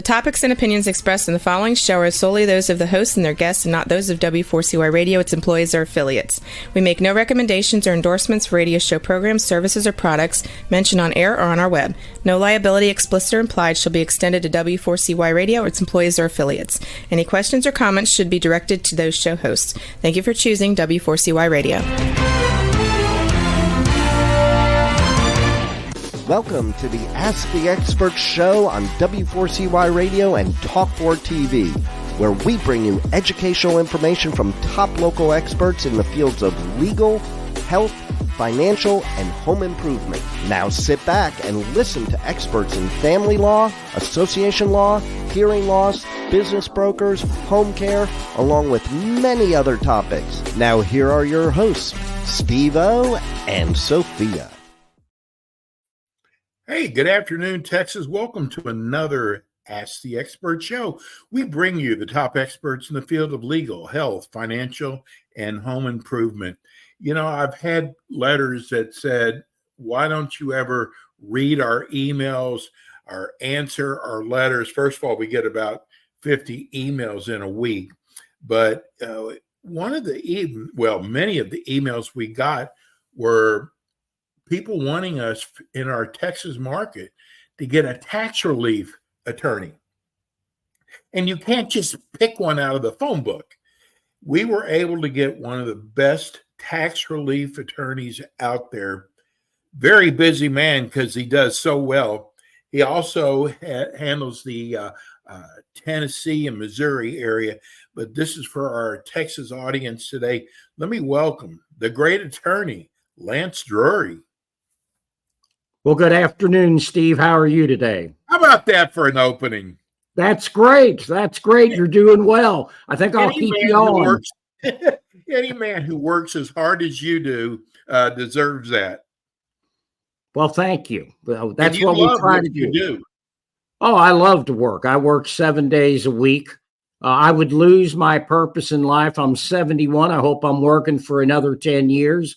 topics and opinions expressed in the following show are solely those of the hosts and their guests and not those of W4CY Radio, its employees, or affiliates. We make no recommendations or endorsements for radio show programs, services, or products mentioned on air or on our web. No liability, explicit or implied, shall be extended to W4CY Radio or its employees or affiliates. Any questions or comments should be directed to those show hosts. Thank you for choosing W4CY Radio. Welcome to the Ask the Expert show on W4CY Radio and Talk4 TV, where we bring you educational information from top local experts in the fields of legal, health, financial, and home improvement. Now sit back and listen to experts in family law, association law, hearing loss, business brokers, home care, along with many other topics. Now here are your hosts, Steve-O and Sophia. Hey, good afternoon, Texas. Welcome to another Ask the Expert show. We bring you the top experts in the field of legal, health, financial, and home improvement. You know, I've had letters that said, why don't you ever read our emails or answer our letters? First of all, we get about 50 emails in a week. But many of the emails we got were people wanting us in our Texas market to get a tax relief attorney. And you can't just pick one out of the phone book. We were able to get one of the best tax relief attorneys out there. Very busy man because he does so well. He also handles the Tennessee and Missouri area. But this is for our Texas audience today. Let me welcome the great attorney, Lance Drury. Well, good afternoon, Steve. How are you today? How about that for an opening? That's great. That's great. You're doing well. I think I'll keep you on. Any man who works as hard as you do deserves that. Well, thank you. Well, that's what we try to do. Oh, I love to work. I work 7 days a week. I would lose my purpose in life. I'm 71. I hope I'm working for another 10 years.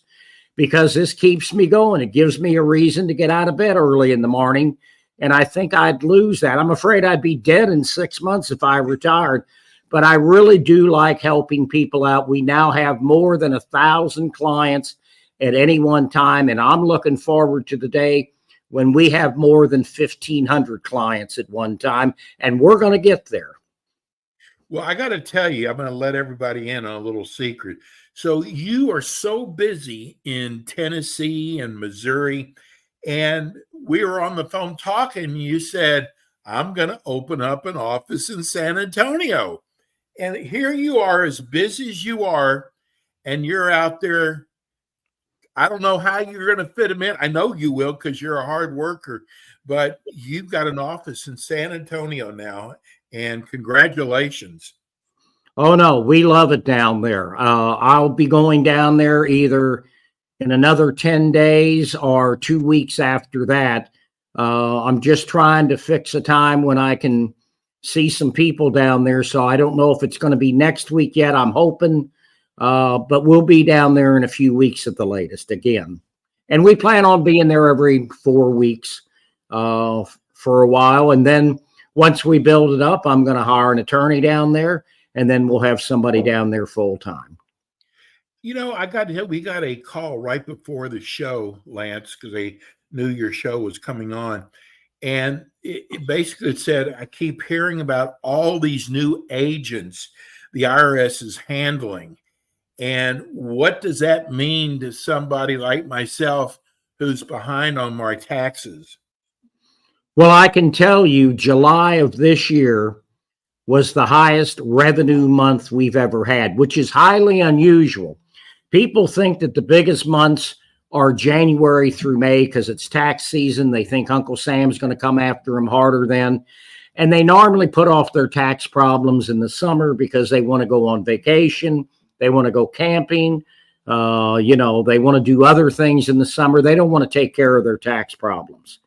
Because this keeps me going. It gives me a reason to get out of bed early in the morning. And I think I'd lose that. I'm afraid I'd be dead in 6 months if I retired. But I really do like helping people out. We now have more than 1,000 clients at any one time. And I'm looking forward to the day when we have more than 1,500 clients at one time. And we're going to get there. Well, I got to tell you, I'm going to let everybody in on a little secret. So you are so busy in Tennessee and Missouri, and we were on the phone talking. You said, I'm going to open up an office in San Antonio. And here you are, as busy as you are, and you're out there. I don't know how you're going to fit them in. I know you will because you're a hard worker, but you've got an office in San Antonio now, and congratulations. Oh, no, we love it down there. I'll be going down there either in another 10 days or 2 weeks after that. I'm just trying to fix a time when I can see some people down there. So I don't know if it's going to be next week yet. I'm hoping, but we'll be down there in a few weeks at the latest again. And we plan on being there every 4 weeks for a while. And then once we build it up, I'm going to hire an attorney down there. And then we'll have somebody down there full time. You know, we got a call right before the show, Lance, because they knew your show was coming on. And it basically said, I keep hearing about all these new agents the IRS is handling. And what does that mean to somebody like myself who's behind on my taxes? Well, I can tell you July of this year was the highest revenue month we've ever had, which is highly unusual. People think that the biggest months are January through May because it's tax season. They think Uncle Sam's going to come after them harder then. And they normally put off their tax problems in the summer because they want to go on vacation. They want to go camping. They want to do other things in the summer. They don't want to take care of their tax problems.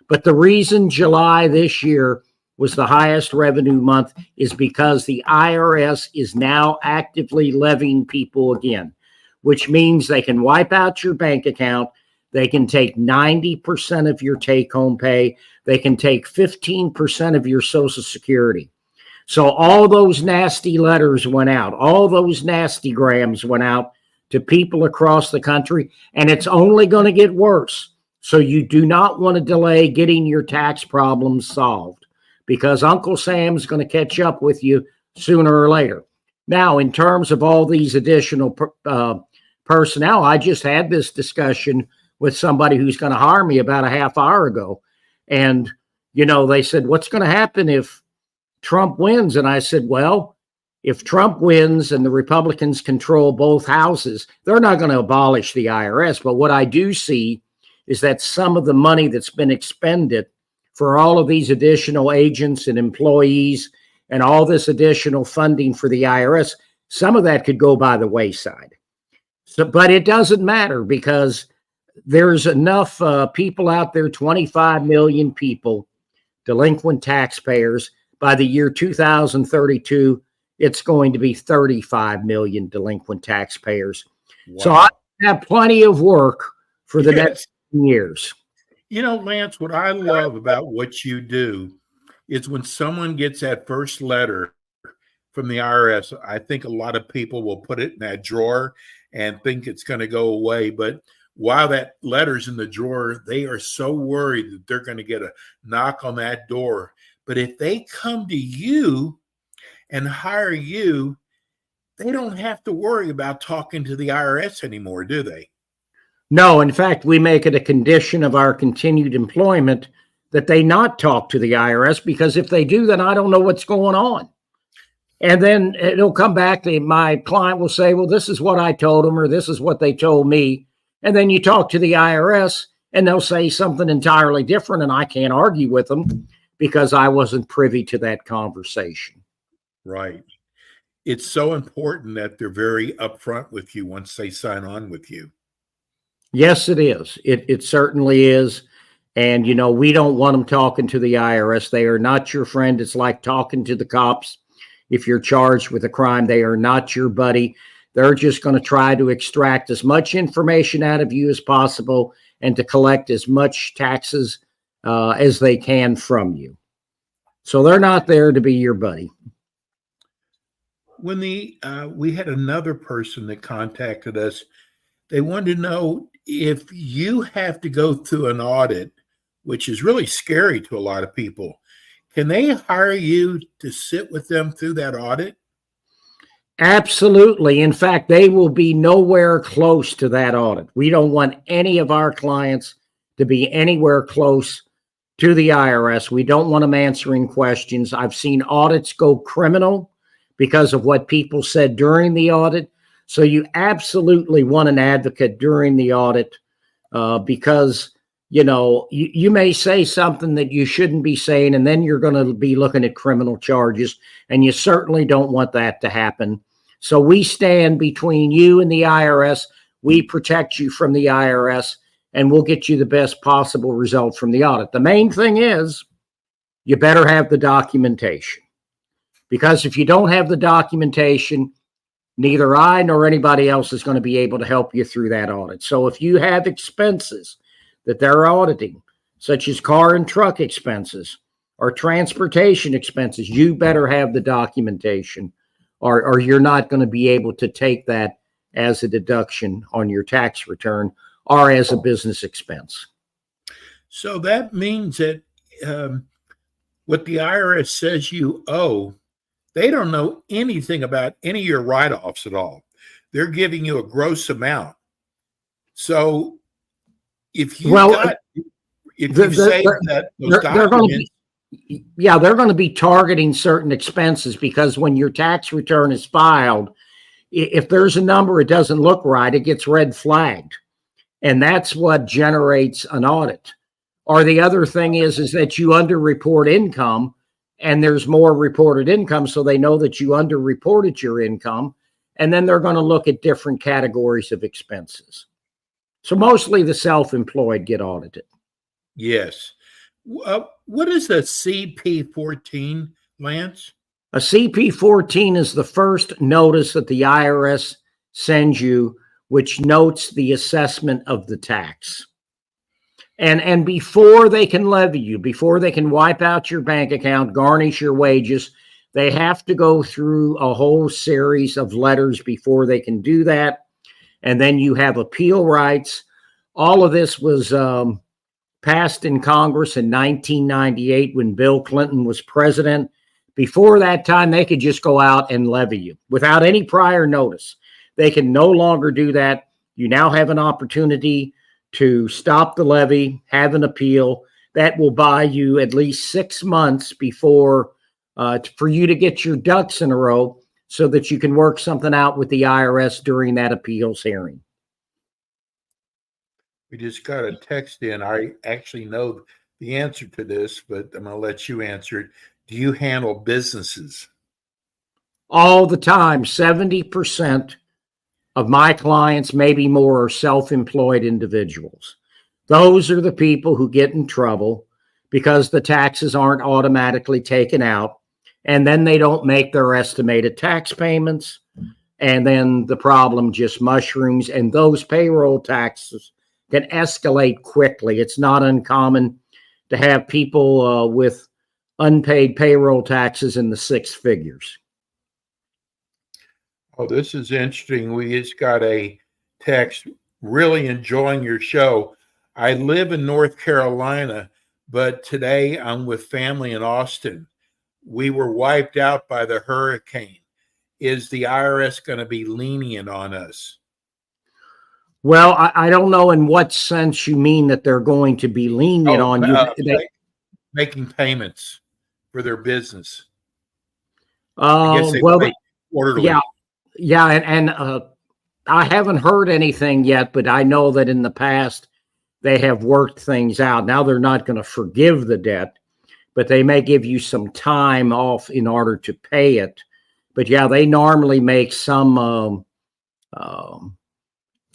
But the reason July this year was the highest revenue month is because the IRS is now actively levying people again, which means they can wipe out your bank account. They can take 90% of your take-home pay. They can take 15% of your Social Security. So all those nasty letters went out. All those nasty grams went out to people across the country, and it's only going to get worse. So you do not want to delay getting your tax problems solved, because Uncle Sam's going to catch up with you sooner or later. Now, in terms of all these additional personnel, I just had this discussion with somebody who's going to hire me about a half hour ago. And, you know, they said, what's going to happen if Trump wins? And I said, well, if Trump wins and the Republicans control both houses, they're not going to abolish the IRS. But what I do see is that some of the money that's been expended for all of these additional agents and employees and all this additional funding for the IRS, some of that could go by the wayside. So, but it doesn't matter, because there's enough people out there, 25 million people, delinquent taxpayers. By the year 2032, it's going to be 35 million delinquent taxpayers. Wow. So I have plenty of work for the next years. You know, Lance, what I love about what you do is when someone gets that first letter from the IRS, I think a lot of people will put it in that drawer and think it's going to go away. But while that letter's in the drawer, they are so worried that they're going to get a knock on that door. But if they come to you and hire you, they don't have to worry about talking to the IRS anymore, do they? No, in fact, we make it a condition of our continued employment that they not talk to the IRS, because if they do, then I don't know what's going on. And then it'll come back to my client will say, well, this is what I told them, or this is what they told me. And then you talk to the IRS and they'll say something entirely different, and I can't argue with them because I wasn't privy to that conversation. Right. It's so important that they're very upfront with you once they sign on with you. Yes, it is. It certainly is. And, you know, we don't want them talking to the IRS. They are not your friend. It's like talking to the cops. If you're charged with a crime, they are not your buddy. They're just going to try to extract as much information out of you as possible and to collect as much taxes as they can from you. So they're not there to be your buddy. When we had another person that contacted us, they wanted to know if you have to go through an audit, which is really scary to a lot of people. Can they hire you to sit with them through that audit? Absolutely. In fact, they will be nowhere close to that audit. We don't want any of our clients to be anywhere close to the IRS. We don't want them answering questions. I've seen audits go criminal because of what people said during the audit. So you absolutely want an advocate during the audit because, you know, you may say something that you shouldn't be saying, and then you're going to be looking at criminal charges, and you certainly don't want that to happen. So we stand between you and the IRS. We protect you from the IRS, and we'll get you the best possible result from the audit. The main thing is you better have the documentation, because if you don't have the documentation, neither I nor anybody else is going to be able to help you through that audit. So if you have expenses that they're auditing, such as car and truck expenses or transportation expenses, you better have the documentation, or you're not going to be able to take that as a deduction on your tax return or as a business expense. So that means that what the IRS says you owe, they don't know anything about any of your write-offs at all. They're giving you a gross amount. So if you say that those documents, they're going to be targeting certain expenses, because when your tax return is filed, if there's a number it doesn't look right, it gets red flagged, and that's what generates an audit. Or the other thing is that you underreport income, and there's more reported income, so they know that you underreported your income, and then they're going to look at different categories of expenses. So mostly the self-employed get audited. Yes. What is a CP14, Lance? A CP14 is the first notice that the IRS sends you, which notes the assessment of the tax. And before they can levy you, before they can wipe out your bank account, garnish your wages, they have to go through a whole series of letters before they can do that. And then you have appeal rights. All of this was passed in Congress in 1998 when Bill Clinton was president. Before that time, they could just go out and levy you without any prior notice. They can no longer do that. You now have an opportunity to stop the levy, have an appeal. That will buy you at least 6 months before for you to get your ducks in a row so that you can work something out with the IRS during that appeals hearing. We just got a text in. I actually know the answer to this, but I'm going to let you answer it. Do you handle businesses? All the time. 70% of my clients, maybe more, are self-employed individuals. Those are the people who get in trouble because the taxes aren't automatically taken out, and then they don't make their estimated tax payments, and then the problem just mushrooms, and those payroll taxes can escalate quickly. It's not uncommon to have people with unpaid payroll taxes in the 6 figures. Oh, this is interesting. We just got a text, really enjoying your show. I live in North Carolina, but today I'm with family in Austin. We were wiped out by the hurricane. Is the IRS going to be lenient on us? Well, I don't know in what sense you mean that they're going to be lenient on you. Making payments for their business. I guess they pay quarterly. Yeah, and I haven't heard anything yet, but I know that in the past they have worked things out. Now they're not going to forgive the debt, but they may give you some time off in order to pay it. But yeah, they normally make some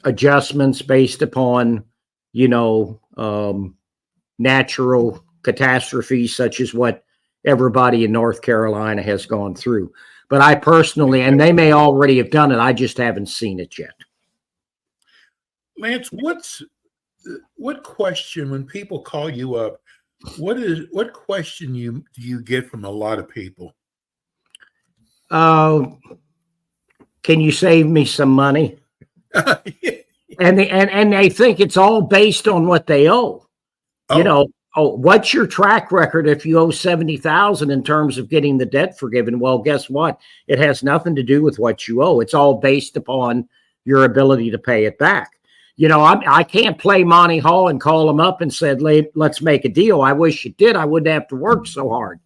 adjustments based upon, natural catastrophes such as what everybody in North Carolina has gone through. But I personally, and they may already have done it, I just haven't seen it yet. Lance, what question, when people call you up, what question do you get from a lot of people? Can you save me some money? And they think it's all based on what they owe. Oh. What's your track record if you owe $70,000 in terms of getting the debt forgiven? Well, guess what? It has nothing to do with what you owe. It's all based upon your ability to pay it back. I can't play Monty Hall and call them up and said, let's make a deal. I wish you did. I wouldn't have to work so hard.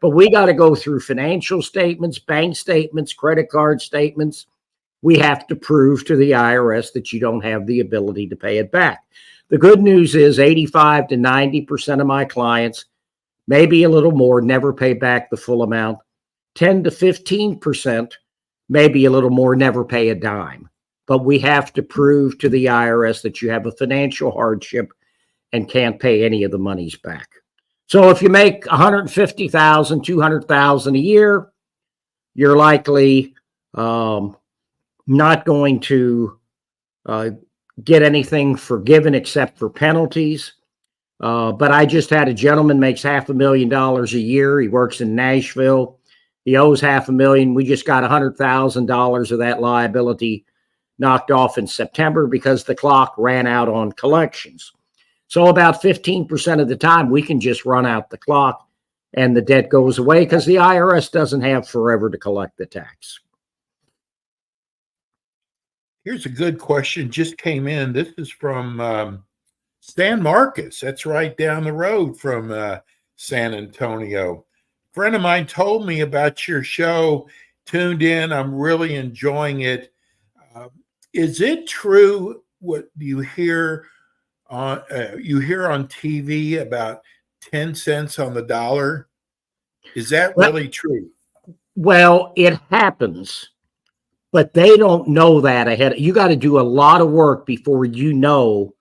But we got to go through financial statements, bank statements, credit card statements. We have to prove to the IRS that you don't have the ability to pay it back. The good news is 85 to 90% of my clients, maybe a little more, never pay back the full amount. 10 to 15%, maybe a little more, never pay a dime. But we have to prove to the IRS that you have a financial hardship and can't pay any of the monies back. So if you make $150,000, $200,000 a year, you're likely not going to get anything forgiven except for penalties. But I just had a gentleman makes $500,000 a year. He works in Nashville. He owes $500,000. We just got $100,000 of that liability knocked off in September because the clock ran out on collections. So about 15% of the time we can just run out the clock and the debt goes away because the IRS doesn't have forever to collect the tax. Here's a good question, just came in. This is from San Marcos. That's right down the road from San Antonio. A friend of mine told me about your show, tuned in. I'm really enjoying it. Is it true what you hear on TV about 10 cents on the dollar? Is that really true? Well, it happens. But they don't know that ahead. You got to do a lot of work before you know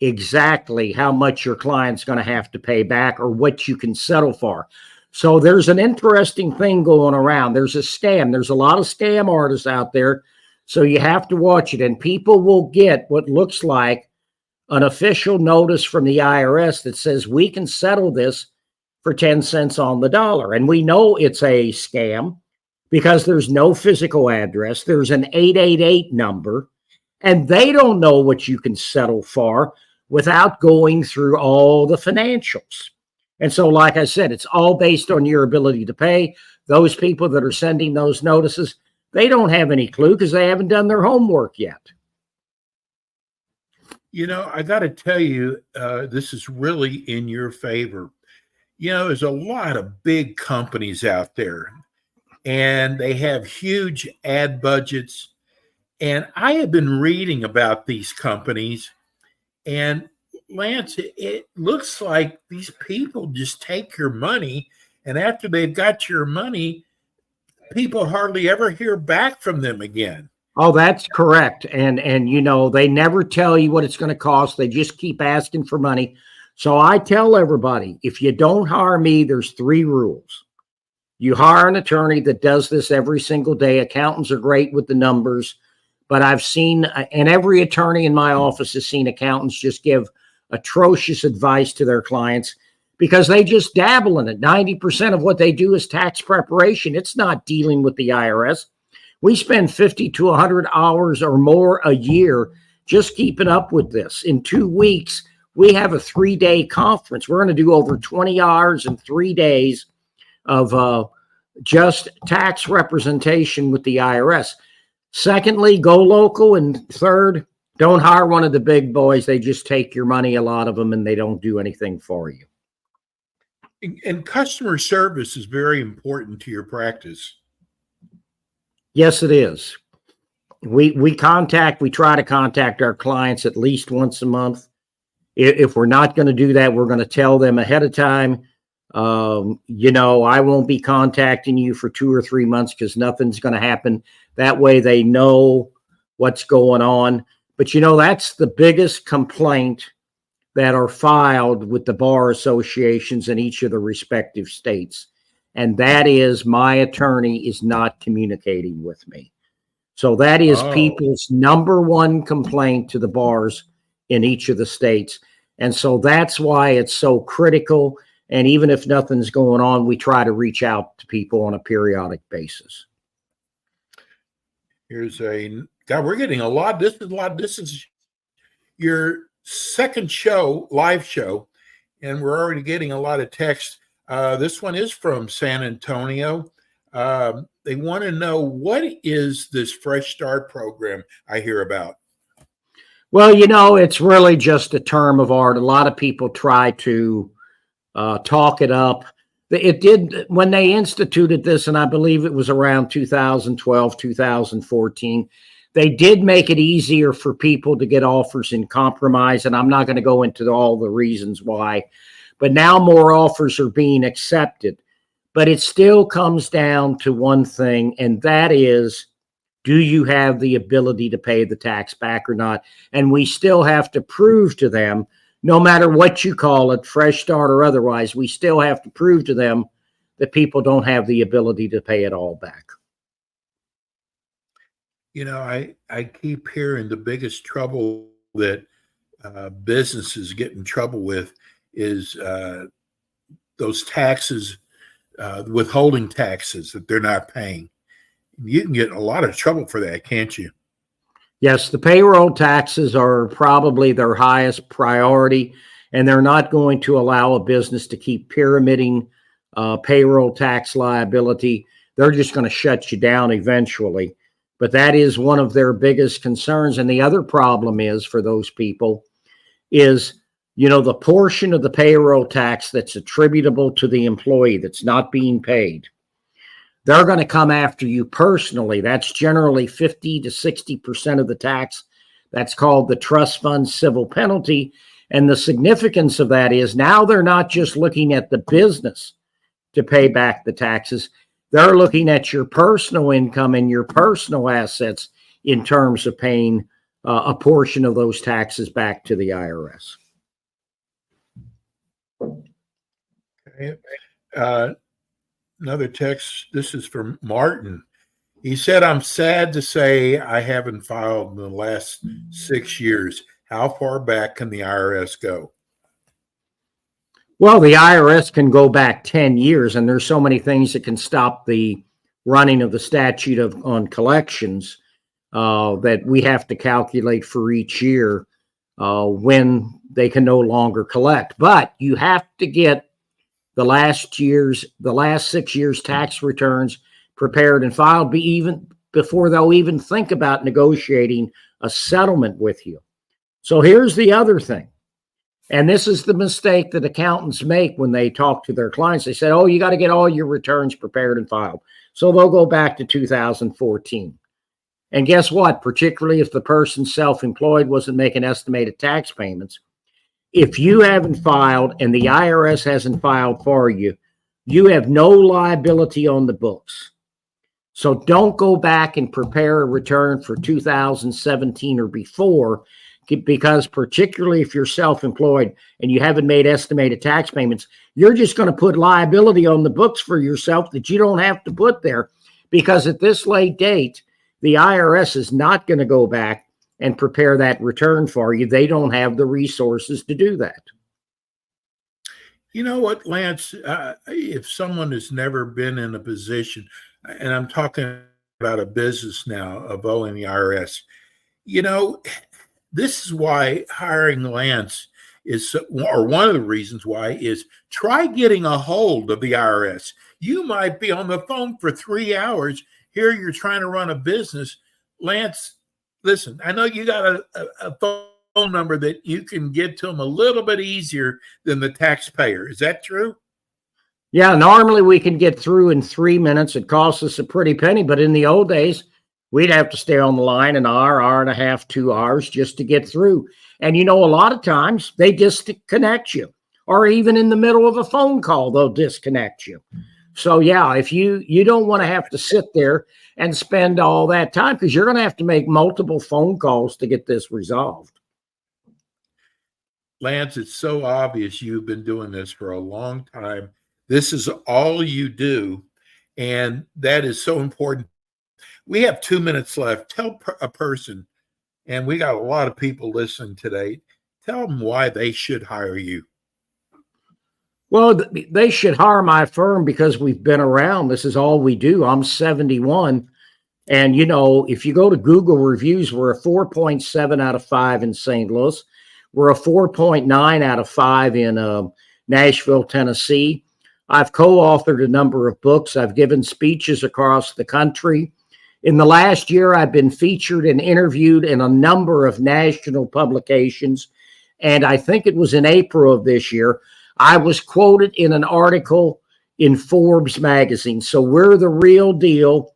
exactly how much your client's going to have to pay back or what you can settle for. So there's an interesting thing going around. There's a scam. There's a lot of scam artists out there. So you have to watch it. And people will get what looks like an official notice from the IRS that says we can settle this for 10 cents on the dollar. And we know it's a scam because there's no physical address. There's an 888 number, and they don't know what you can settle for without going through all the financials. And so, like I said, it's all based on your ability to pay. Those people that are sending those notices, they don't have any clue because they haven't done their homework yet. You know, I got to tell you, this is really in your favor. You know, there's a lot of big companies out there, and they have huge ad budgets. And I have been reading about these companies, and Lance, it looks like these people just take your money, and after they've got your money, people hardly ever hear back from them again. Oh, that's correct. And you know, they never tell you what it's going to cost. They just keep asking for money. So I tell everybody, if you don't hire me, there's 3 rules. You hire an attorney that does this every single day. Accountants are great with the numbers, but I've seen, and every attorney in my office has seen accountants just give atrocious advice to their clients because they just dabble in it. 90% of what they do is tax preparation. It's not dealing with the IRS. We spend 50 to 100 hours or more a year just keeping up with this. In 2 weeks, we have a 3-day conference. We're going to do over 20 hours in 3 days of just tax representation with the IRS. Secondly, go local. And third, don't hire one of the big boys. They just take your money, a lot of them, and they don't do anything for you. And customer service is very important to your practice. Yes, it is. We try to contact our clients at least once a month. If we're not going to do that, we're going to tell them ahead of time, you know, I won't be contacting you for 2 or 3 months because nothing's going to happen. That way they know what's going on. But, you know, that's the biggest complaint that are filed with the bar associations in each of the respective states. And that is my attorney is not communicating with me. So that is people's number one complaint to the bars in each of the states. And so that's why it's so critical. And even if nothing's going on, we try to reach out to people on a periodic basis. Here's God, we're getting a lot. This is your second show, live show, and we're already getting a lot of text. This one is from San Antonio. They want to know, what is this Fresh Start program I hear about? Well, you know, it's really just a term of art. A lot of people try to talk it up. It did when they instituted this, and I believe it was around 2012, 2014. They did make it easier for people to get offers in compromise, and I'm not going to go into all the reasons why. But now more offers are being accepted. But it still comes down to one thing, and that is, do you have the ability to pay the tax back or not? And we still have to prove to them, no matter what you call it, Fresh Start or otherwise, we still have to prove to them that people don't have the ability to pay it all back. You know, I keep hearing the biggest trouble that businesses get in trouble with is those taxes, withholding taxes that they're not paying. You can get in a lot of trouble for that, can't you? Yes, the payroll taxes are probably their highest priority, and they're not going to allow a business to keep pyramiding payroll tax liability. They're just going to shut you down eventually. But that is one of their biggest concerns. And the other problem is for those people is, you know, the portion of the payroll tax that's attributable to the employee that's not being paid. They're going to come after you personally. That's generally 50 to 60% of the tax. That's called the trust fund civil penalty. And the significance of that is now they're not just looking at the business to pay back the taxes. They're looking at your personal income and your personal assets in terms of paying a portion of those taxes back to the IRS. Okay. Another text. This is from Martin. He said, I'm sad to say I haven't filed in the last 6 years. how far back can the IRS go? Well, the IRS can go back 10 years, and there's so many things that can stop the running of the statute on collections that we have to calculate for each year when they can no longer collect. But you have to get the last 6 years tax returns prepared and filed even before they'll even think about negotiating a settlement with you. So here's the other thing. And this is the mistake that accountants make when they talk to their clients. They say, oh, you got to get all your returns prepared and filed. So they'll go back to 2014. And guess what? Particularly if the person's self-employed, wasn't making estimated tax payments. If you haven't filed and the IRS hasn't filed for you, you have no liability on the books. So don't go back and prepare a return for 2017 or before, because particularly if you're self-employed and you haven't made estimated tax payments, you're just going to put liability on the books for yourself that you don't have to put there, because at this late date, the IRS is not going to go back and prepare that return for you. They don't have the resources to do that. You know what, Lance, if someone has never been in a position, and I'm talking about a business now of owing the IRS, this is why hiring Lance is, or one of the reasons why, is try getting a hold of the IRS. You might be on the phone for 3 hours. Here you're trying to run a business. Lance, listen, I know you got a phone number that you can get to them a little bit easier than the taxpayer. Is that true? Yeah, normally we can get through in 3 minutes. It costs us a pretty penny, but in the old days, we'd have to stay on the line an hour and a half, 2 hours just to get through. And a lot of times they disconnect you, or even in the middle of a phone call, they'll disconnect you. So yeah, if you don't want to have to sit there and spend all that time, because you're going to have to make multiple phone calls to get this resolved. Lance, it's so obvious you've been doing this for a long time. This is all you do, and that is so important. We have 2 minutes left. Tell a person, and we got a lot of people listening today, tell them why they should hire you. Well, they should hire my firm because we've been around. This is all we do. I'm 71. And, if you go to Google reviews, we're a 4.7 out of 5 in St. Louis. We're a 4.9 out of 5 in Nashville, Tennessee. I've co-authored a number of books. I've given speeches across the country. In the last year, I've been featured and interviewed in a number of national publications. And I think it was in April of this year, I was quoted in an article in Forbes magazine. So we're the real deal.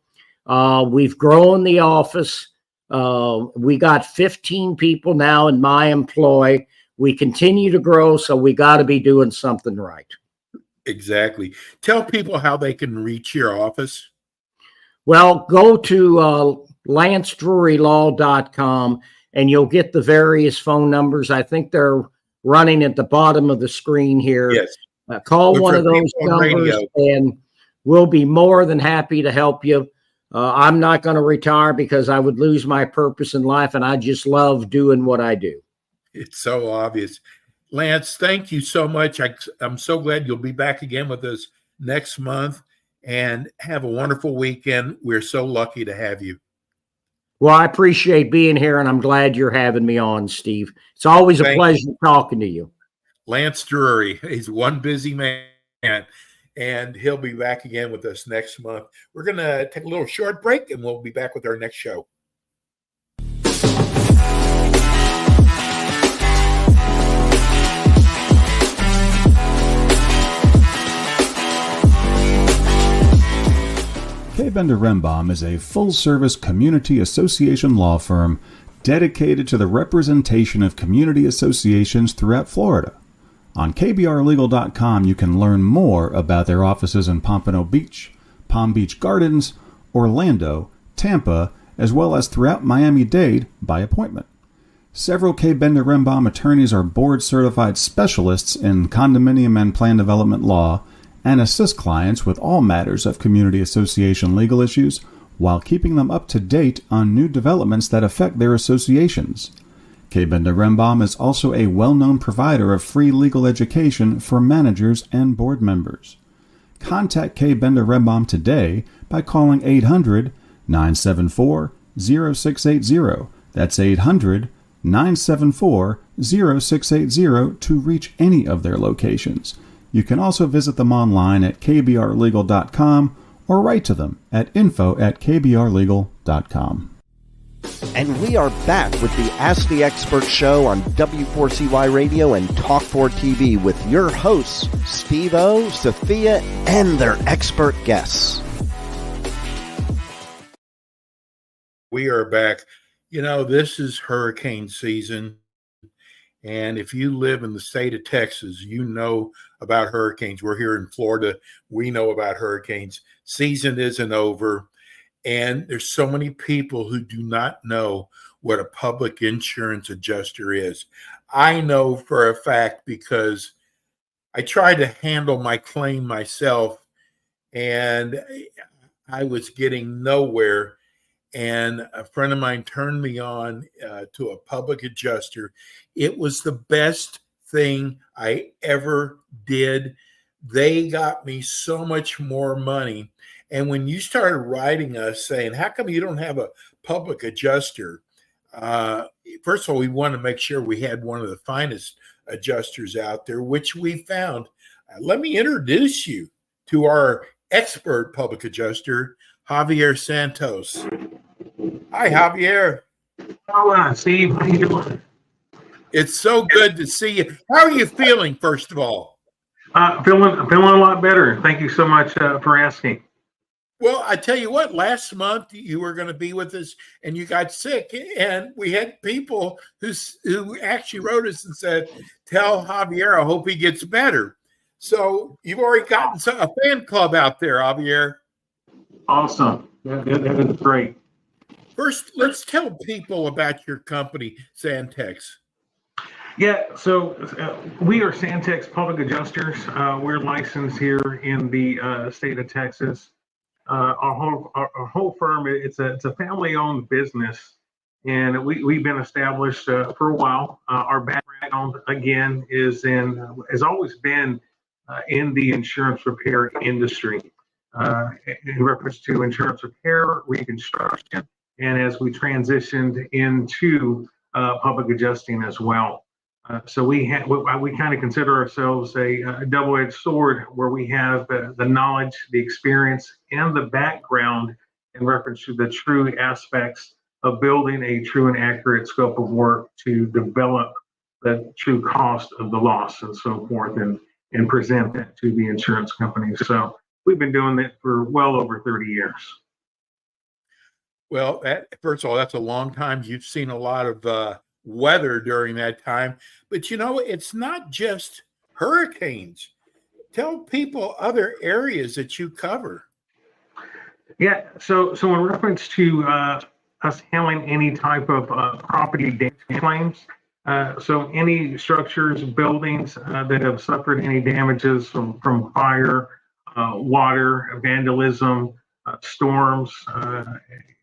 We've grown the office. We got 15 people now in my employ. We continue to grow, so we got to be doing something right. Exactly. Tell people how they can reach your office. Well, go to lancedrurylaw.com and you'll get the various phone numbers. I think they're running at the bottom of the screen here. Yes. Call one of those numbers and we'll be more than happy to help you. I'm not going to retire because I would lose my purpose in life, and I just love doing what I do. It's so obvious. Lance, thank you so much. I'm so glad you'll be back again with us next month, and have a wonderful weekend. We're so lucky to have you. Well, I appreciate being here, and I'm glad you're having me on, Steve. It's always a pleasure talking to you. Lance Drury, he's one busy man, and he'll be back again with us next month. We're going to take a little short break, and we'll be back with our next show. K. Bender Rembaum is a full-service community association law firm dedicated to the representation of community associations throughout Florida. On kbrlegal.com, you can learn more about their offices in Pompano Beach, Palm Beach Gardens, Orlando, Tampa, as well as throughout Miami-Dade by appointment. Several K. Bender Rembaum attorneys are board-certified specialists in condominium and plan development law and assist clients with all matters of community association legal issues while keeping them up to date on new developments that affect their associations. K. Bender Rembaum is also a well-known provider of free legal education for managers and board members. Contact K. Bender Rembaum today by calling 800-974-0680. That's 800-974-0680 to reach any of their locations. You can also visit them online at kbrlegal.com or write to them at info@kbrlegal.com. And we are back with the Ask the Expert show on W4CY Radio and Talk4 TV with your hosts, Steve-O, Sophia, and their expert guests. We are back. You know, this is hurricane season. And if you live in the state of Texas, you know about hurricanes. We're here in Florida. We know about hurricanes. Season isn't over. And there's so many people who do not know what a public insurance adjuster is. I know for a fact because I tried to handle my claim myself and I was getting nowhere. And a friend of mine turned me on to a public adjuster. It was the best thing I ever did. They got me so much more money. And when you started writing us saying, how come you don't have a public adjuster? First of all, we wanted to make sure we had one of the finest adjusters out there, which we found. Let me introduce you to our expert public adjuster, Javier Santos. Hi, Javier. Hello, Steve. How you doing? It's so good to see you. How are you feeling, first of all? Feeling a lot better. Thank you so much for asking. Well, I tell you what, last month you were going to be with us and you got sick, and we had people who actually wrote us and said, tell Javier I hope he gets better. So you've already gotten a fan club out there, Javier. Awesome. That is great. First, let's tell people about your company, Santex. Yeah, so we are Santex Public Adjusters. We're licensed here in the state of Texas. Our whole firm, it's a family-owned business, and we've been established for a while. Our background, again, has always been in the insurance repair industry, in reference to insurance repair, reconstruction, and as we transitioned into public adjusting as well. So we kind of consider ourselves a double-edged sword, where we have the knowledge, the experience, and the background in reference to the true aspects of building a true and accurate scope of work to develop the true cost of the loss and so forth, and present that to the insurance companies. So we've been doing that for well over 30 years. Well, first of all, that's a long time. You've seen a lot of weather during that time, but you know, it's not just hurricanes. Tell people other areas that you cover. Yeah, so in reference to us handling any type of property damage claims, so any structures, buildings that have suffered any damages from fire, water, vandalism, storms,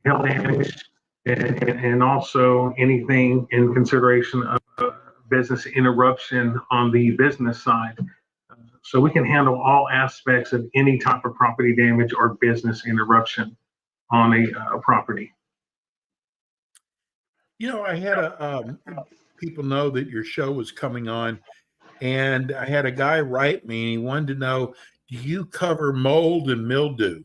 hail damage, and also anything in consideration of business interruption on the business side. So we can handle all aspects of any type of property damage or business interruption on a property. You know, I had people know that your show was coming on, and I had a guy write me, and he wanted to know, do you cover mold and mildew?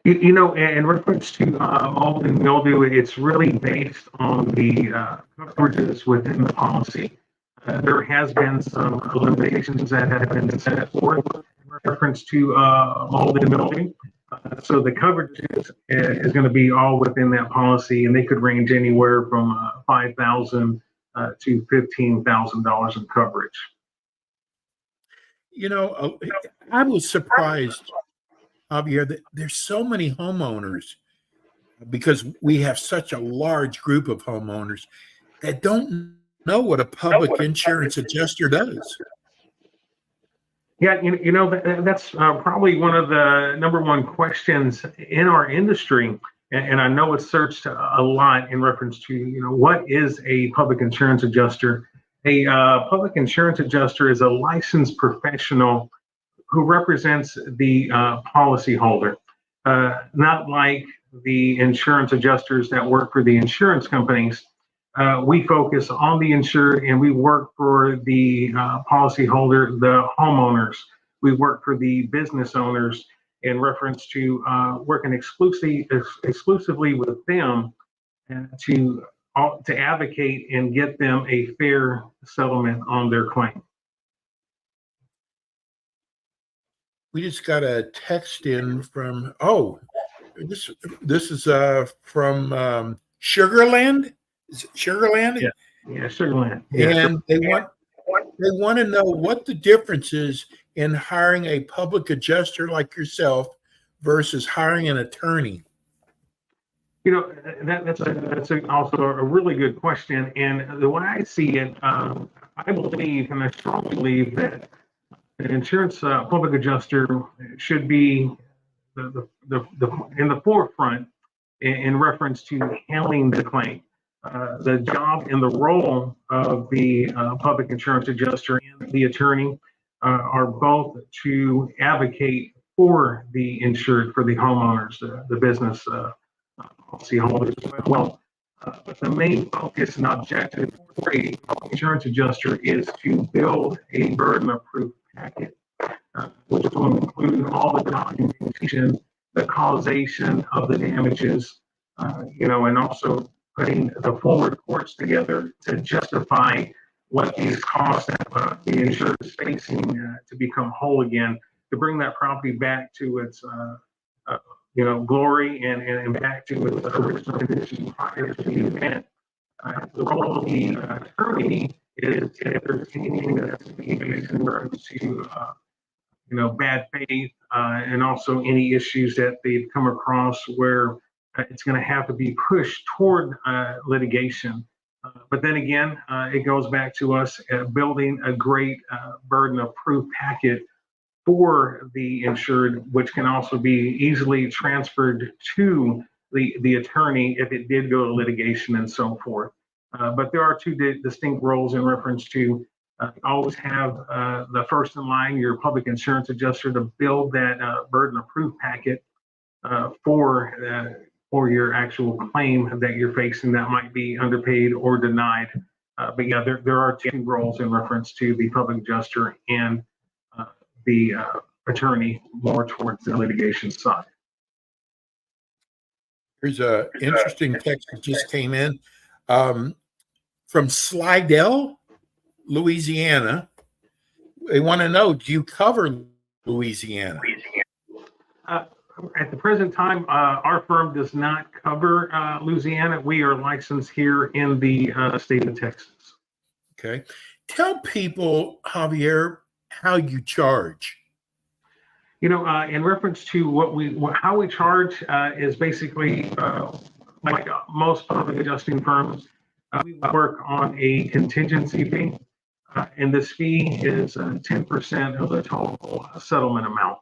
You know, in reference to mold and mildew, it's really based on the coverages within the policy. There has been some limitations that have been set forth in reference to mold and mildew. So the coverage is going to be all within that policy, and they could range anywhere from $5,000 to $15,000 in coverage. You know, I was surprised, Javier, that there's so many homeowners, because we have such a large group of homeowners that don't know what a public insurance adjuster does. Yeah, you know that's probably one of the number one questions in our industry and I know it's searched a lot in reference to, what is a public insurance adjuster? A public insurance adjuster is a licensed professional who represents the policyholder, not like the insurance adjusters that work for the insurance companies. We focus on the insured, and we work for the policyholder, the homeowners. We work for the business owners in reference to working exclusively with them to advocate and get them a fair settlement on their claim. We just got a text in from this is from Sugarland. Is it Sugarland? Yeah, Sugarland. And they want to know what the difference is in hiring a public adjuster like yourself versus hiring an attorney. That's also a really good question. And the way I see it, I believe, and I strongly believe, that an insurance public adjuster should be in the forefront in reference to handling the claim. The job and the role of the public insurance adjuster and the attorney are both to advocate for the insured, for the homeowners, the business policyholders as well. But the main focus and objective for a public insurance adjuster is to build a burden of proof packet, which will include all the documentation, the causation of the damages, and also putting the full reports together to justify what these costs that the insured is facing to become whole again, to bring that property back to its glory and back to its original condition prior to the event. The role of the attorney is if there's anything that's being based in reference to bad faith and also any issues that they've come across where it's going to have to be pushed toward litigation. But then again, it goes back to us building a great burden of proof packet for the insured, which can also be easily transferred to the attorney if it did go to litigation and so forth. But there are two distinct roles in reference to always have the first in line, your public insurance adjuster, to build that burden of proof packet for your actual claim that you're facing that might be underpaid or denied. But yeah, there are two roles in reference to the public adjuster and the attorney, more towards the litigation side. Here's an interesting text that just came in from Slidell, Louisiana. They want to know, do you cover Louisiana? At the present time, our firm does not cover Louisiana. We are licensed here in the state of Texas. Okay. Tell people, Javier, how you charge. In reference to how we charge is basically like most public adjusting firms, we work on a contingency fee, and this fee is 10% of the total settlement amount.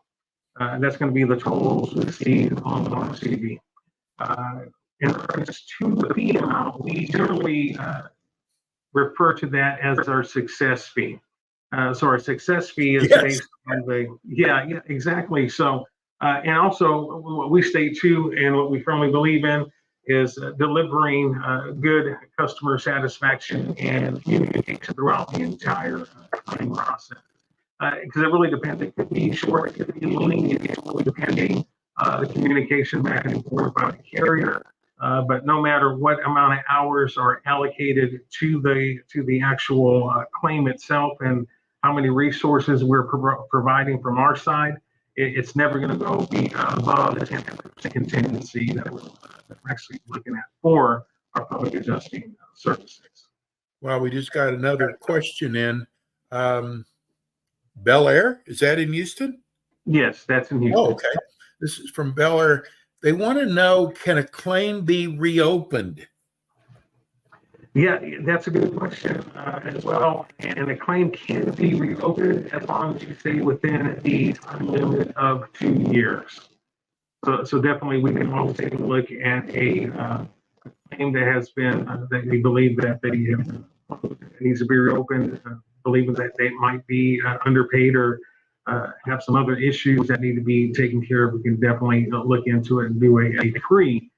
That's going to be the total received on the RCB. In reference to the fee amount, we generally refer to that as our success fee. So our success fee is based on exactly. So, and also what we state too, and what we firmly believe in, is delivering good customer satisfaction and communication throughout the entire claim process. Because it really depends. It could be short, it could be long, it really depending the communication back and forth by the carrier. But no matter what amount of hours are allocated to the actual claim itself and how many resources we're providing from our side, it's never going to go above the 10% contingency that we're actually looking at for our public adjusting services. Well, we just got another question in. Bel Air, is that in Houston? Yes, that's in Houston. Oh, okay. This is from Bel Air. They want to know, can a claim be reopened? Yeah, that's a good question as well. And a claim can be reopened as long as you stay within the time limit of 2 years. So definitely we can always take a look at a claim that has been, that we believe that they needs to be reopened, believing that they might be underpaid or have some other issues that need to be taken care of. We can definitely look into it and do a free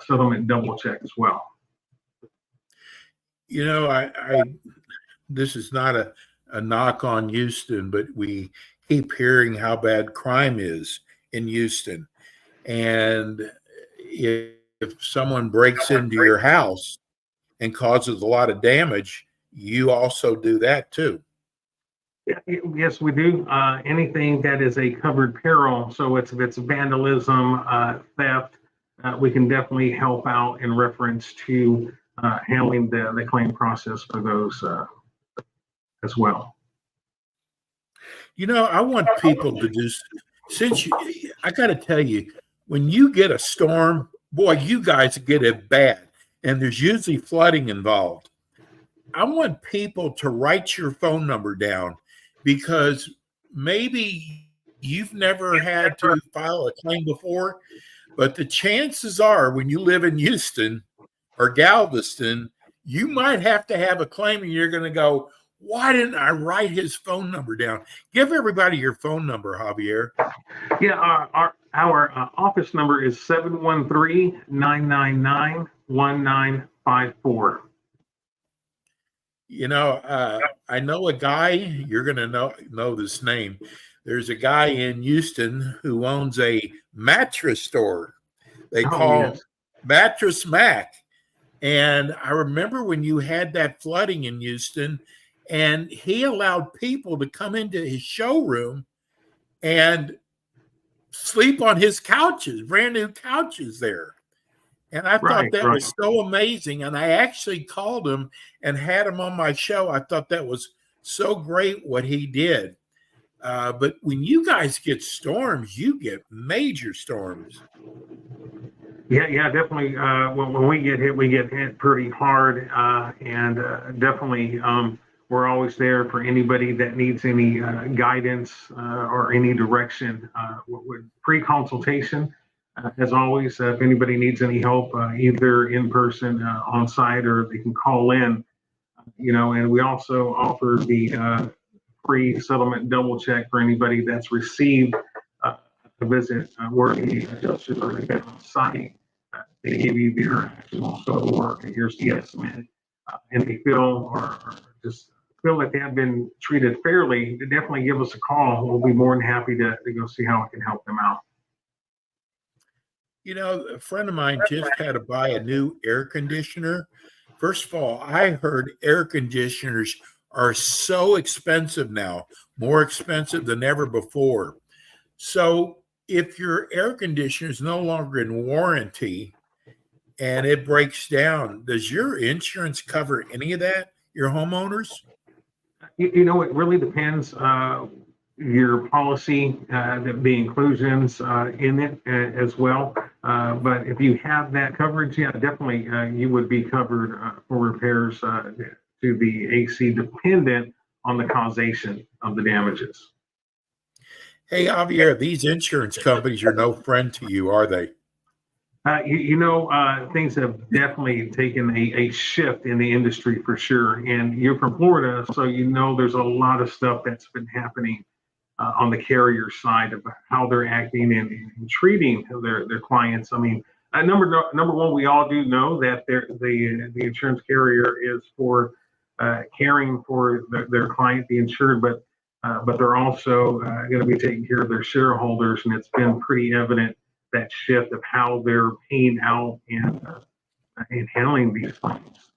settlement double check as well. You know, I this is not a knock on Houston, but we keep hearing how bad crime is in Houston. And if someone breaks into your house and causes a lot of damage, you also do that too. Yes, we do. Anything that is a covered peril, so if it's vandalism, theft, we can definitely help out in reference to handling the claim process for those as well. You know, I want people to do, I got to tell you, when you get a storm, boy, you guys get it bad, and there's usually flooding involved. I want people to write your phone number down, because maybe you've never had to file a claim before, but the chances are when you live in Houston or Galveston, you might have to have a claim and you're going to go, why didn't I write his phone number down? Give everybody your phone number, Javier. Yeah, our office number is 713-999-1954. You know, I know a guy, you're going to know this name. There's a guy in Houston who owns a mattress store. They call him Mattress Mac. And I remember when you had that flooding in Houston, and he allowed people to come into his showroom and sleep on his couches, brand new couches there. And I thought that was so amazing. And I actually called him and had him on my show. I thought that was so great what he did. But when you guys get storms, you get major storms. Yeah, definitely. When we get hit pretty hard, and definitely we're always there for anybody that needs any guidance or any direction. With pre-consultation, as always, if anybody needs any help, either in person, on site, or they can call in. And we also offer the free settlement double check for anybody that's received a visit where the adjusters are been on site. They give you their actual scope of work, and here's the estimate. And they feel or just feel that they have been treated fairly, they definitely give us a call. We'll be more than happy to go see how we can help them out. You know, a friend of mine just had to buy a new air conditioner. First of all, I heard air conditioners are so expensive now, more expensive than ever before. So if your air conditioner is no longer in warranty and it breaks down, does your insurance cover any of that, your homeowners? It really depends. Your policy, the inclusions in it as well. But if you have that coverage, yeah, definitely you would be covered for repairs to the AC, dependent on the causation of the damages. Hey, Javier, these insurance companies are no friend to you, are they? Things have definitely taken a shift in the industry for sure. And you're from Florida, so there's a lot of stuff that's been happening on the carrier side of how they're acting and treating their clients. I mean, number one, we all do know that the insurance carrier is for caring for their client, the insured, but they're also going to be taking care of their shareholders, and it's been pretty evident that shift of how they're paying out and handling these claims.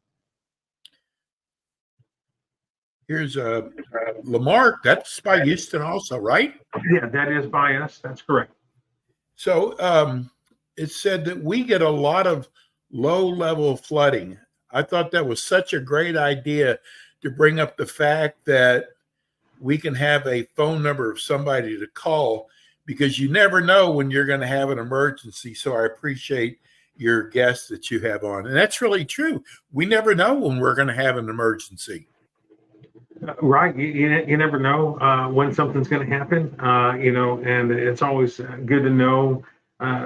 Here's Lamarck. That's by Houston also, right? Yeah, that is by us. That's correct. So it said that we get a lot of low-level flooding. I thought that was such a great idea to bring up the fact that we can have a phone number of somebody to call, because you never know when you're going to have an emergency. So I appreciate your guests that you have on. And that's really true. We never know when we're going to have an emergency. Right. You never know when something's going to happen, and it's always good to know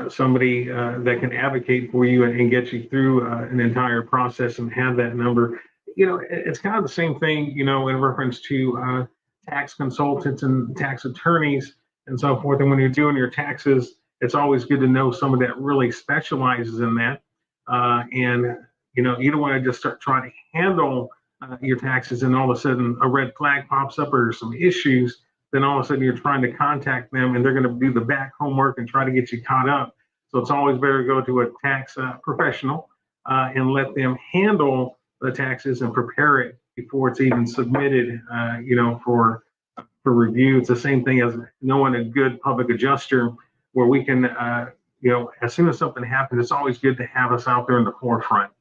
somebody that can advocate for you and get you through an entire process and have that number. It's kind of the same thing, in reference to tax consultants and tax attorneys and so forth. And when you're doing your taxes, it's always good to know someone that really specializes in that. And you don't want to just start trying to handle your taxes and all of a sudden a red flag pops up or some issues. Then all of a sudden you're trying to contact them and they're going to do the back homework and try to get you caught up. So it's always better to go to a tax professional and let them handle the taxes and prepare it before it's even submitted, for review. It's the same thing as knowing a good public adjuster where we can, as soon as something happens, it's always good to have us out there in the forefront.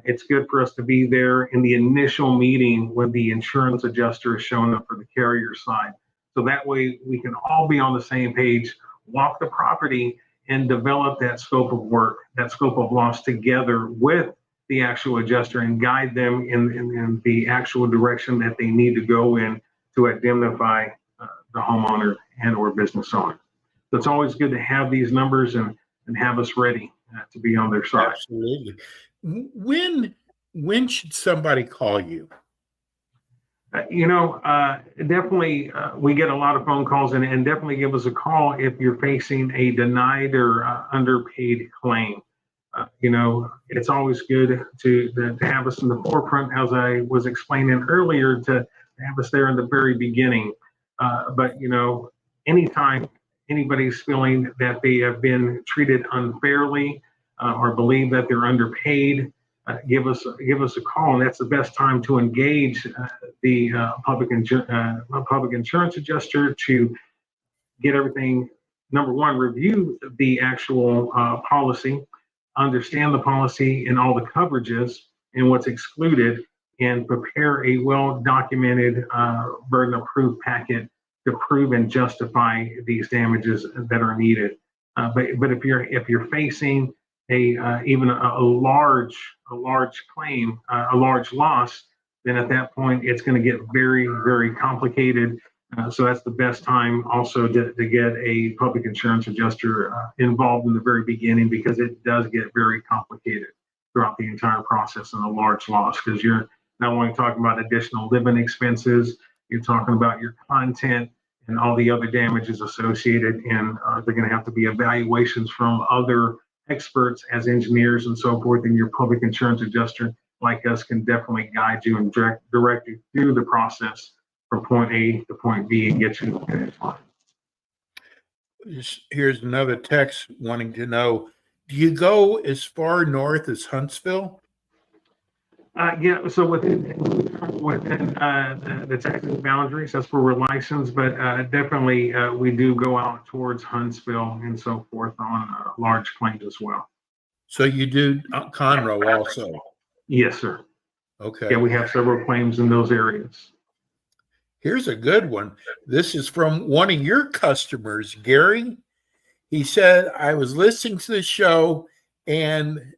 It's good for us to be there in the initial meeting when the insurance adjuster is showing up for the carrier side. So that way we can all be on the same page, walk the property and develop that scope of work, that scope of loss together with the actual adjuster and guide them in the actual direction that they need to go in to indemnify the homeowner and or business owner. So it's always good to have these numbers and have us ready to be on their side. Absolutely. When should somebody call you? Definitely we get a lot of phone calls and definitely give us a call if you're facing a denied or underpaid claim. It's always good to have us in the forefront, as I was explaining earlier, to have us there in the very beginning. But anytime anybody's feeling that they have been treated unfairly or believe that they're underpaid, give us a call, and that's the best time to engage the public insurance adjuster to get everything. Number one, review the actual policy, understand the policy and all the coverages and what's excluded, and prepare a well-documented burden of proof packet to prove and justify these damages that are needed. But if you're facing even a large claim, a large loss, then at that point it's going to get very, very complicated. So that's the best time also to get a public insurance adjuster involved in the very beginning, because it does get very complicated throughout the entire process in a large loss, because you're not only talking about additional living expenses, you're talking about your content and all the other damages associated, and they're going to have to be evaluations from other experts as engineers and so forth, and your public insurance adjuster like us can definitely guide you and direct you through the process from point A to point B and get you to the finish line. Here's another text wanting to know, do you go as far north as Huntsville? Yeah, so within the Texas boundaries, that's where we're licensed, but definitely we do go out towards Huntsville and so forth on large claims as well. So you do Conroe also? Yes, sir. Okay. Yeah, we have several claims in those areas. Here's a good one. This is from one of your customers, Gary. He said, I was listening to the show and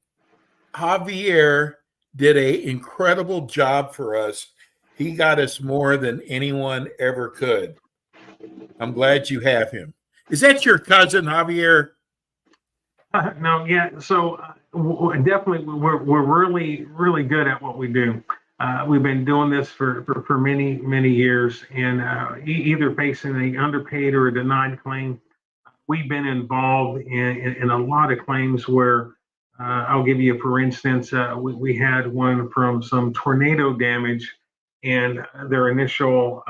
Javier did an incredible job for us. He got us more than anyone ever could. I'm glad you have him. Is that your cousin, Javier? No, yeah. So definitely, we're really, really good at what we do. We've been doing this for many, many years, and either facing an underpaid or a denied claim, we've been involved in a lot of claims where I'll give you, for instance, we had one from some tornado damage, and their initial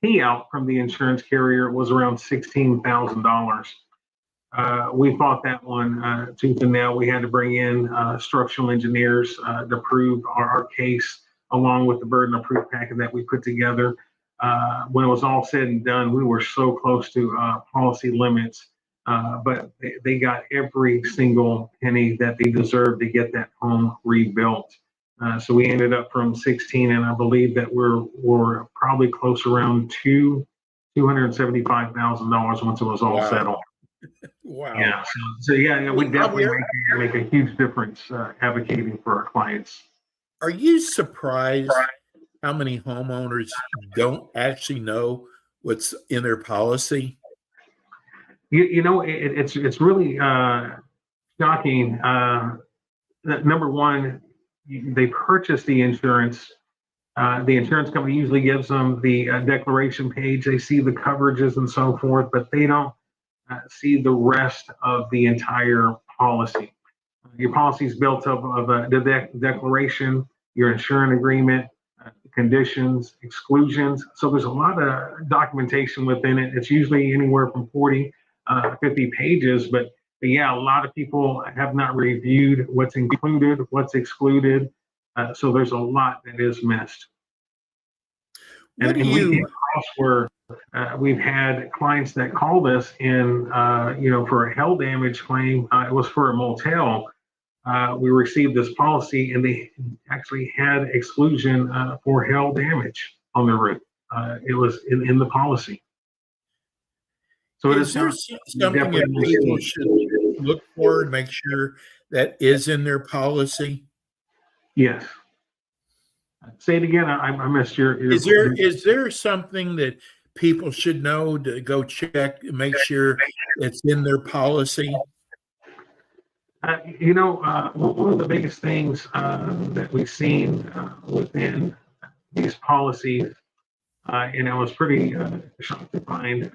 payout from the insurance carrier was around $16,000. We fought that one tooth and nail. We had to bring in structural engineers to prove our case, along with the burden of proof packet that we put together. When it was all said and done, we were so close to policy limits. But they got every single penny that they deserved to get that home rebuilt. So we ended up from 16, and I believe that we're probably close around $275,000 once it was all settled. Wow. Yeah. So yeah, we definitely make a huge difference advocating for our clients. Are you surprised how many homeowners don't actually know what's in their policy? It's really shocking. That number one, they purchase the insurance. The insurance company usually gives them the declaration page. They see the coverages and so forth, but they don't see the rest of the entire policy. Your policy is built up of the declaration, your insurance agreement, conditions, exclusions. So there's a lot of documentation within it. It's usually anywhere from 40, 50 pages, but yeah, a lot of people have not reviewed what's included, what's excluded. So there's a lot that is missed. And we came across where we've had clients that called us in, for a hail damage claim. It was for a motel. We received this policy, and they actually had exclusion for hail damage on the roof. It was in the policy. So is there something that people should look for and make sure that is in their policy? Yes. Say it again. I missed your. Is there something that people should know to go check and make sure it's in their policy? One of the biggest things that we've seen within these policies, and I was pretty shocked to find,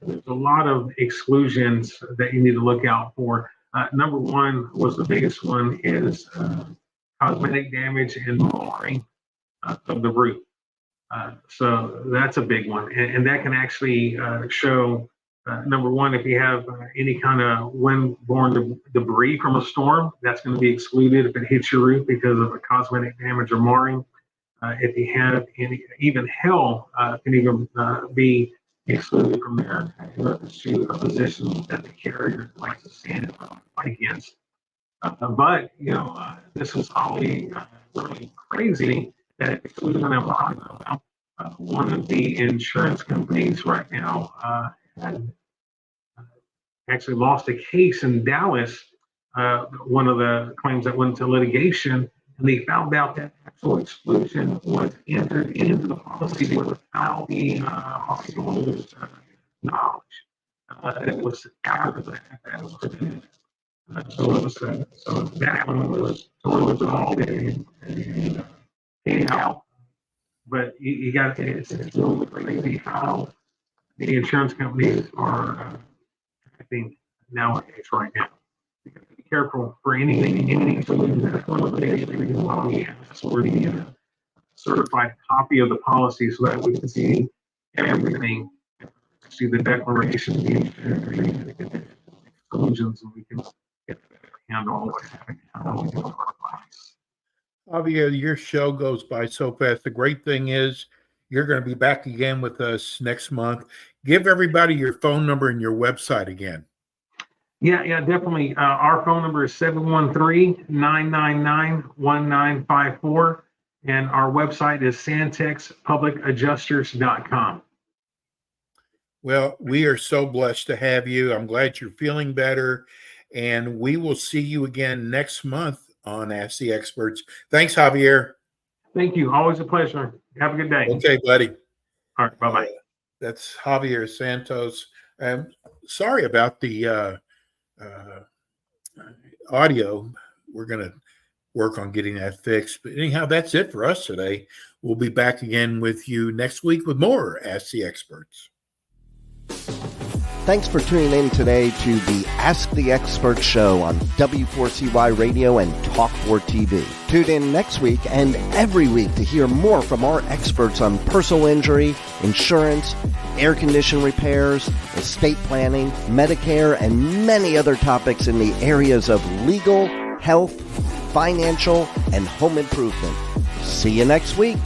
there's a lot of exclusions that you need to look out for. Number one was the biggest one is cosmetic damage and marring of the roof. So that's a big one. And that can actually show, number one, if you have any kind of wind-borne debris from a storm, that's going to be excluded if it hits your roof because of a cosmetic damage or marring. If you have any, even hail can even be excluded from there in reference to a position that the carrier likes to stand against. But this is probably really crazy that exclusion I'm talking about. One of the insurance companies right now had actually lost a case in Dallas. One of the claims that went into litigation, and they found out that actual exclusion was entered into the policy without the policyholder's knowledge. It was after the fact that it was presented. So that one was resolved and came out. But you got to, it's really crazy how the insurance companies are acting nowadays right now. You got to be careful for any solution. That's one of the biggest reasons why we ask for the certified copy of the policy so that we can see everything, see the declaration, the insurance agreement, the exclusions, and we can get a handle on what's happening. Javier, your show goes by so fast. The great thing is you're going to be back again with us next month. Give everybody your phone number and your website again. Yeah, definitely. Our phone number is 713-999-1954, and our website is santexpublicadjusters.com. Well, we are so blessed to have you. I'm glad you're feeling better, and we will see you again next month on Ask the Experts. Thanks, Javier. Thank you. Always a pleasure. Have a good day. Okay, buddy. All right. Bye-bye. That's Javier Santos. Sorry about the audio. We're going to work on getting that fixed. But anyhow, that's it for us today. We'll be back again with you next week with more Ask the Experts. Thanks for tuning in today to the Ask the Expert show on W4CY Radio and Talk4 TV. Tune in next week and every week to hear more from our experts on personal injury, insurance, air condition repairs, estate planning, Medicare, and many other topics in the areas of legal, health, financial, and home improvement. See you next week.